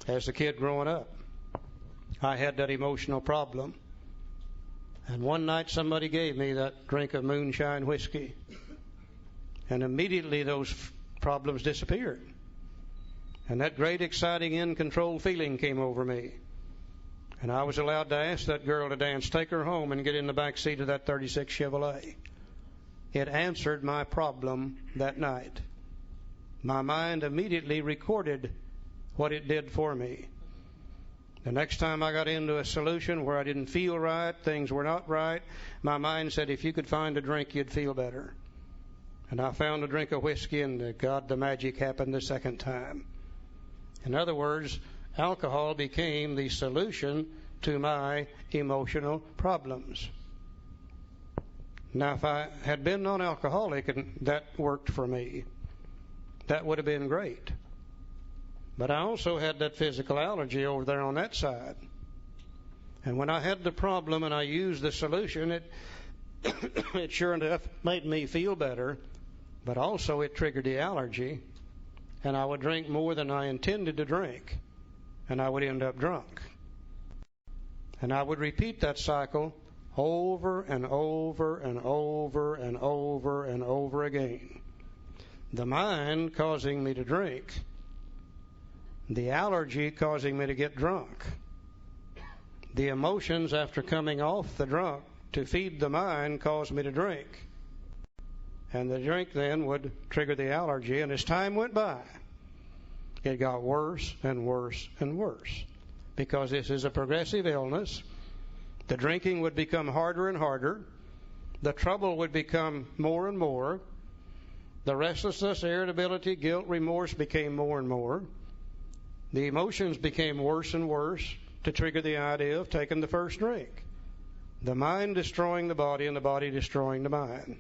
as a kid growing up. I had that emotional problem. And one night somebody gave me that drink of moonshine whiskey. And immediately those problems disappeared. And that great, exciting, in-control feeling came over me. And I was allowed to ask that girl to dance, take her home, and get in the back seat of that 36 Chevrolet. It answered my problem that night. My mind immediately recorded what it did for me. The next time I got into a solution where I didn't feel right, things were not right, my mind said, if you could find a drink, you'd feel better. And I found a drink of whiskey, and God, the magic happened the second time. In other words, alcohol became the solution to my emotional problems. Now, if I had been non-alcoholic and that worked for me, that would have been great. But I also had that physical allergy over there on that side. And when I had the problem and I used the solution, it sure enough made me feel better, but also it triggered the allergy, and I would drink more than I intended to drink, and I would end up drunk. And I would repeat that cycle over and over and over and over and over again. The mind causing me to drink, the allergy causing me to get drunk, the emotions after coming off the drunk to feed the mind caused me to drink. And the drink then would trigger the allergy, and as time went by, it got worse and worse and worse. Because this is a progressive illness, the drinking would become harder and harder, the trouble would become more and more, the restlessness, irritability, guilt, remorse became more and more, the emotions became worse and worse to trigger the idea of taking the first drink. The mind destroying the body and the body destroying the mind.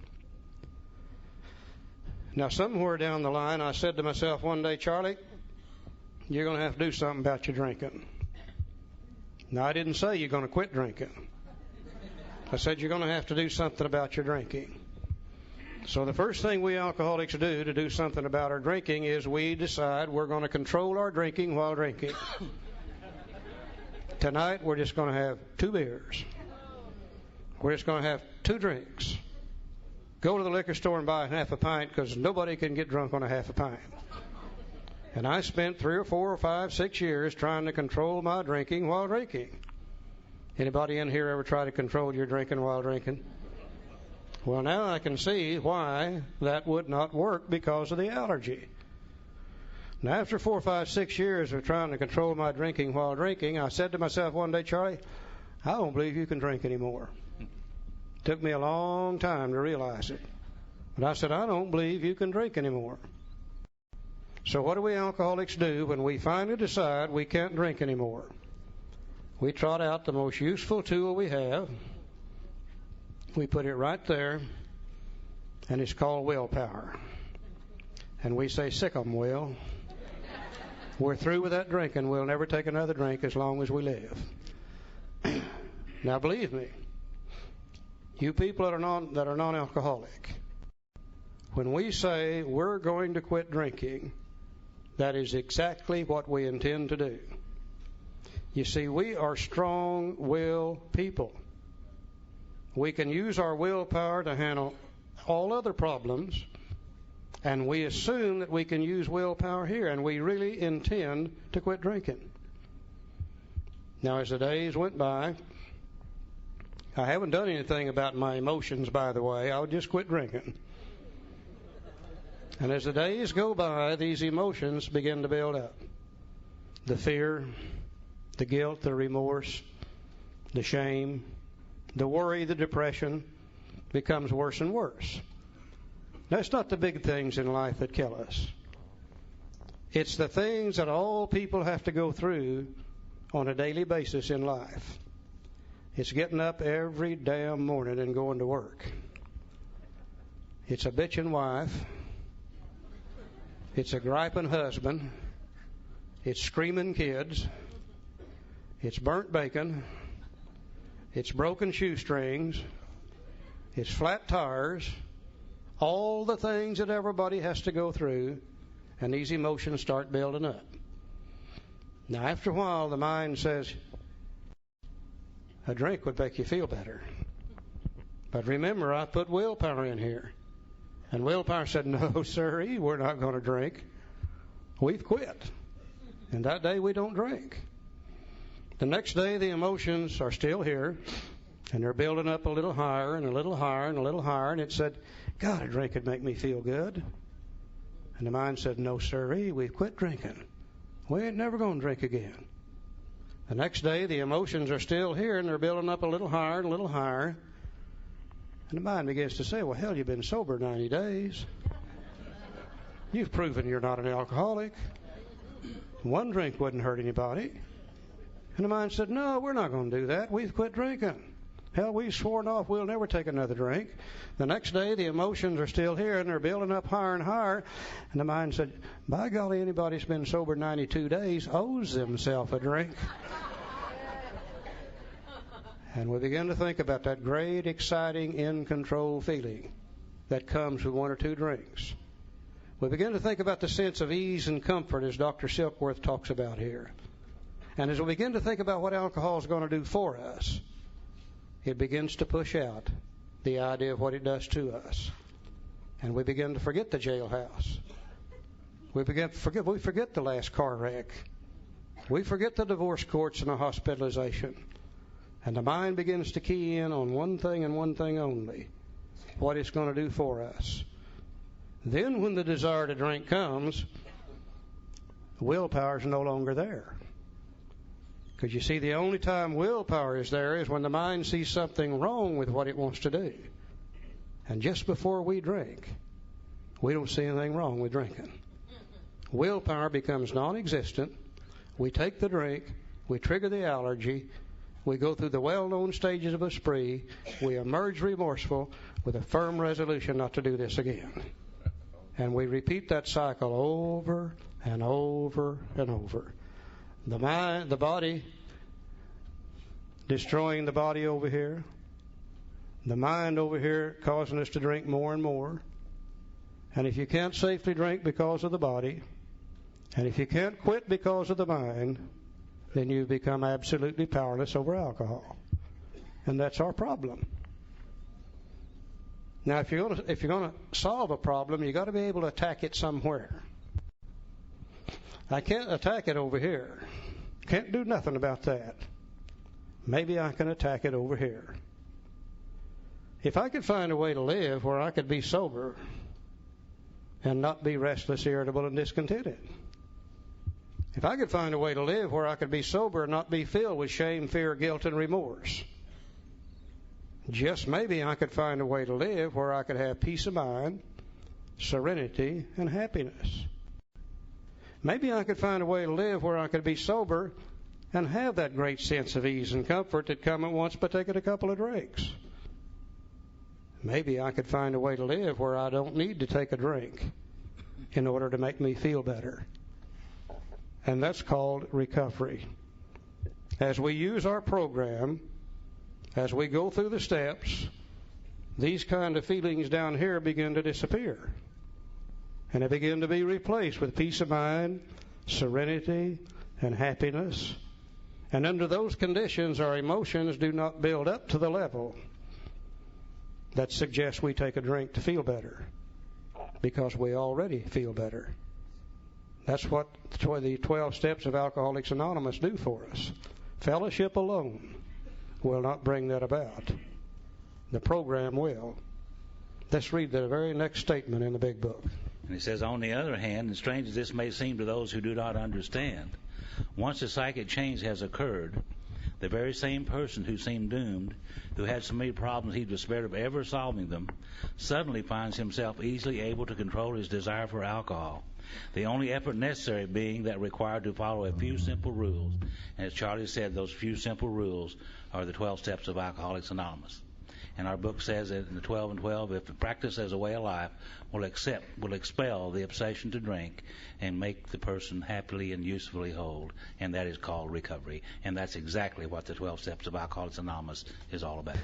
Now, somewhere down the line, I said to myself one day, Charlie, you're going to have to do something about your drinking. Now, I didn't say you're going to quit drinking. I said you're going to have to do something about your drinking. So the first thing we alcoholics do to do something about our drinking is we decide we're going to control our drinking while drinking. Tonight, we're just going to have 2 beers. We're just going to have 2 drinks. Go to the liquor store and buy half a pint, because nobody can get drunk on a half a pint. And I spent 3 or 4 or 5, 6 years trying to control my drinking while drinking. Anybody in here ever try to control your drinking while drinking? Well, now I can see why that would not work, because of the allergy. Now, after 4, 5, 6 years of trying to control my drinking while drinking, I said to myself one day, Charlie, I don't believe you can drink anymore. Took me a long time to realize it. But I said, I don't believe you can drink anymore. So what do we alcoholics do when we finally decide we can't drink anymore? We trot out the most useful tool we have. We put it right there, and it's called willpower. And we say, sick 'em, Will. We're through with that drinking. We'll never take another drink as long as we live. Now, believe me, you people that are non-alcoholic, when we say we're going to quit drinking, that is exactly what we intend to do. You see, we are strong-willed people. We can use our willpower to handle all other problems, and we assume that we can use willpower here, and we really intend to quit drinking. Now, as the days went by, I haven't done anything about my emotions, by the way. I would just quit drinking. And as the days go by, these emotions begin to build up. The fear, the guilt, the remorse, the shame, the worry, the depression becomes worse and worse. Now, it's not the big things in life that kill us. It's the things that all people have to go through on a daily basis in life. It's getting up every damn morning and going to work. It's a bitching wife. It's a griping husband. It's screaming kids. It's burnt bacon. It's broken shoestrings. It's flat tires. All the things that everybody has to go through, and these emotions start building up. Now, after a while, the mind says, a drink would make you feel better. But remember, I put willpower in here. And willpower said, no, sirree, we're not going to drink. We've quit. And that day, we don't drink. The next day, the emotions are still here, and they're building up a little higher and a little higher and a little higher. And it said, God, a drink would make me feel good. And the mind said, no, sirree, we've quit drinking. We ain't never going to drink again. The next day, the emotions are still here, and they're building up a little higher and a little higher. And the mind begins to say, well, hell, you've been sober 90 days. You've proven you're not an alcoholic. One drink wouldn't hurt anybody. And the mind said, no, we're not going to do that. We've quit drinking. Hell, we've sworn off we'll never take another drink. The next day, the emotions are still here, and they're building up higher and higher. And the mind said, by golly, anybody who's been sober 92 days owes themselves a drink. And we begin to think about that great, exciting, in-control feeling that comes with one or two drinks. We begin to think about the sense of ease and comfort as Dr. Silkworth talks about here. And as we begin to think about what alcohol is going to do for us, it begins to push out the idea of what it does to us. And we begin to forget the jailhouse. We forget the last car wreck. We forget the divorce courts and the hospitalization. And the mind begins to key in on one thing and one thing only, what it's going to do for us. Then when the desire to drink comes, willpower is no longer there. Because you see, the only time willpower is there is when the mind sees something wrong with what it wants to do. And just before we drink, we don't see anything wrong with drinking. Willpower becomes non-existent. We take the drink. We trigger the allergy. We go through the well-known stages of a spree. We emerge remorseful with a firm resolution not to do this again. And we repeat that cycle over and over and over. The mind, the body, destroying the body over here. The mind over here causing us to drink more and more. And if you can't safely drink because of the body, and if you can't quit because of the mind, then you become absolutely powerless over alcohol. And that's our problem. Now, if you're going to solve a problem, you've got to be able to attack it somewhere. I can't attack it over here. Can't do nothing about that. Maybe I can attack it over here. If I could find a way to live where I could be sober and not be restless, irritable, and discontented. If I could find a way to live where I could be sober and not be filled with shame, fear, guilt, and remorse. Just maybe I could find a way to live where I could have peace of mind, serenity, and happiness. Maybe I could find a way to live where I could be sober and have that great sense of ease and comfort that come at once by taking a couple of drinks. Maybe I could find a way to live where I don't need to take a drink in order to make me feel better. And that's called recovery. As we use our program, as we go through the steps, these kind of feelings down here begin to disappear. And they begin to be replaced with peace of mind, serenity, and happiness. And under those conditions, our emotions do not build up to the level that suggests we take a drink to feel better, because we already feel better. That's what the 12 steps of Alcoholics Anonymous do for us. Fellowship alone will not bring that about. The program will. Let's read the very next statement in the big book. And he says, on the other hand, and strange as this may seem to those who do not understand, once a psychic change has occurred, the very same person who seemed doomed, who had so many problems he despaired of ever solving them, suddenly finds himself easily able to control his desire for alcohol. The only effort necessary being that required to follow a few simple rules. And as Charlie said, those few simple rules are the 12 steps of Alcoholics Anonymous. And our book says that in the 12 and 12, if practiced as a way of life, will expel the obsession to drink and make the person happily and usefully whole. And that is called recovery. And that's exactly what the 12 steps of Alcoholics Anonymous is all about.